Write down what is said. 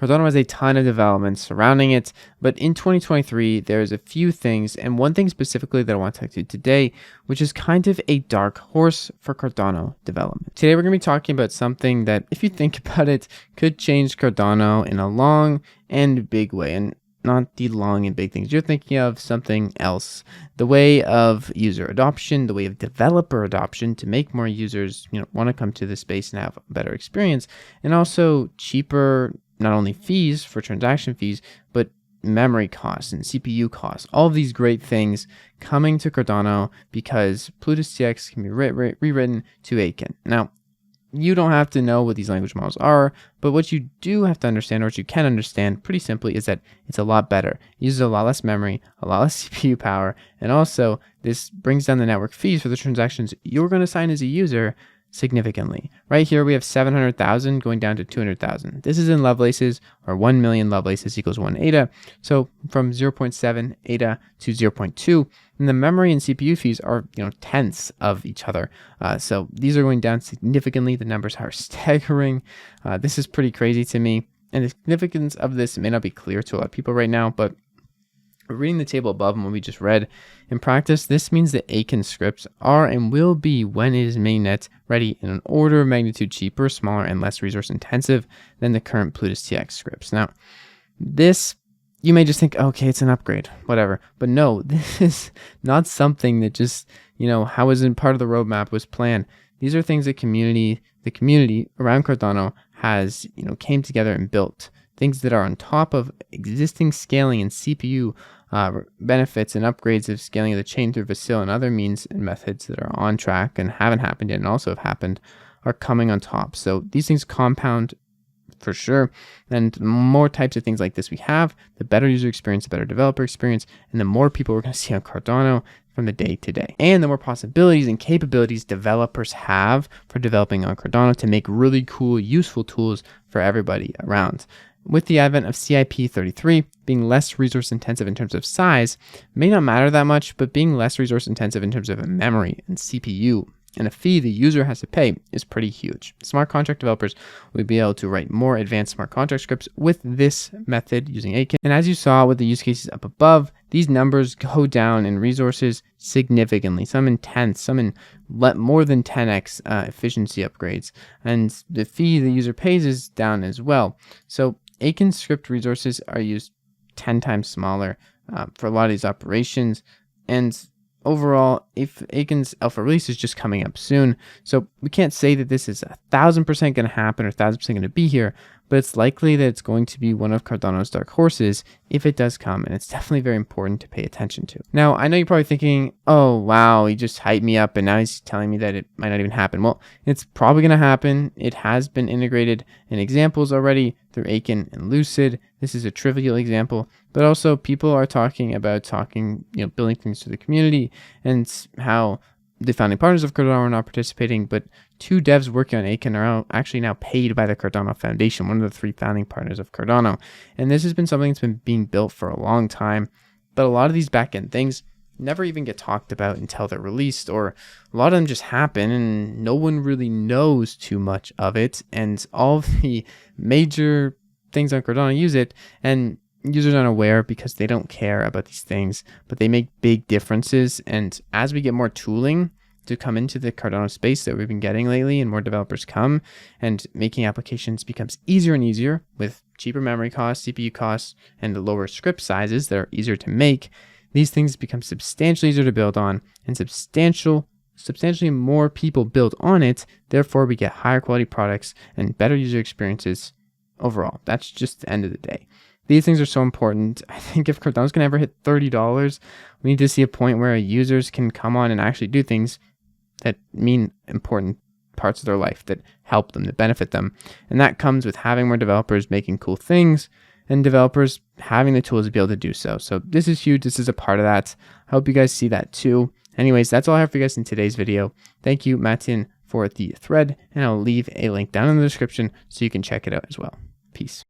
Cardano has a ton of developments surrounding it, but in 2023, there's a few things, and one thing specifically that I want to talk to you today, which is kind of a dark horse for Cardano development. Today, we're going to be talking about something that, if you think about it, could change Cardano in a long and big way, and not the long and big things. You're thinking of something else, the way of user adoption, the way of developer adoption to make more users, want to come to this space and have a better experience, and also cheaper, not only fees for transaction fees, but memory costs and CPU costs, all of these great things coming to Cardano because Plutus TX can be rewritten to Aiken. Now, you don't have to know what these language models are, but what you do have to understand, or what you can understand pretty simply, is that it's a lot better. It uses a lot less memory, a lot less CPU power, and also this brings down the network fees for the transactions you're going to sign as a user significantly. Right here, we have 700,000 going down to 200,000. This is in Lovelaces, or 1 million Lovelaces equals 1 ADA. So from 0.7 ADA to 0.2, and the memory and CPU fees are, tenths of each other. So these are going down significantly. The numbers are staggering. This is pretty crazy to me. And the significance of this may not be clear to a lot of people right now, but reading the table above and what we just read, in practice, this means that Aiken scripts are and will be, when it is mainnet ready, in an order of magnitude cheaper, smaller, and less resource intensive than the current Plutus TX scripts. Now, this, you may just think, okay, it's an upgrade, whatever. But no, this is not something that just, how is it part of the roadmap was planned. These are things that the community around Cardano has, came together and built. Things that are on top of existing scaling and CPU benefits and upgrades of scaling of the chain through Vasil and other means and methods that are on track and haven't happened yet and also have happened are coming on top. So these things compound for sure. And the more types of things like this we have, the better user experience, the better developer experience, and the more people we're going to see on Cardano from the day to day. And the more possibilities and capabilities developers have for developing on Cardano to make really cool, useful tools for everybody around. With the advent of CIP33 being less resource intensive in terms of size, may not matter that much, but being less resource intensive in terms of memory and CPU and a fee the user has to pay is pretty huge. Smart contract developers will be able to write more advanced smart contract scripts with this method using Aiken. And as you saw with the use cases up above, these numbers go down in resources significantly, some in tenths, some in more than 10x efficiency upgrades. And the fee the user pays is down as well. So Aiken script resources are used 10 times smaller for a lot of these operations. And overall, if Aiken's alpha release is just coming up soon, so we can't say that this is 1,000% going to happen or 1,000% going to be here, but it's likely that it's going to be one of Cardano's dark horses if it does come, and it's definitely very important to pay attention to. Now, I know you're probably thinking, oh, wow, he just hyped me up, and now he's telling me that it might not even happen. Well, it's probably going to happen. It has been integrated in examples already through Aiken and Lucid. This is a trivial example, but also people are talking about building things to the community and how the founding partners of Cardano are not participating, but 2 devs working on Aiken are actually now paid by the Cardano Foundation, one of the 3 founding partners of Cardano. And this has been something that's been being built for a long time, but a lot of these backend things never even get talked about until they're released, or a lot of them just happen and no one really knows too much of it. And all of the major things on Cardano use it, and users aren't aware because they don't care about these things, but they make big differences. And as we get more tooling to come into the Cardano space that we've been getting lately, and more developers come, and making applications becomes easier and easier with cheaper memory costs, CPU costs, and the lower script sizes that are easier to make, these things become substantially easier to build on, and substantially more people build on it. Therefore, we get higher quality products and better user experiences overall. That's just the end of the day. These things are so important. I think if Cardano's going to ever hit $30, we need to see a point where users can come on and actually do things that mean important parts of their life, that help them, that benefit them. And that comes with having more developers making cool things and developers having the tools to be able to do so. So this is huge. This is a part of that. I hope you guys see that too. Anyways, that's all I have for you guys in today's video. Thank you, Matin, for the thread, and I'll leave a link down in the description so you can check it out as well. Peace.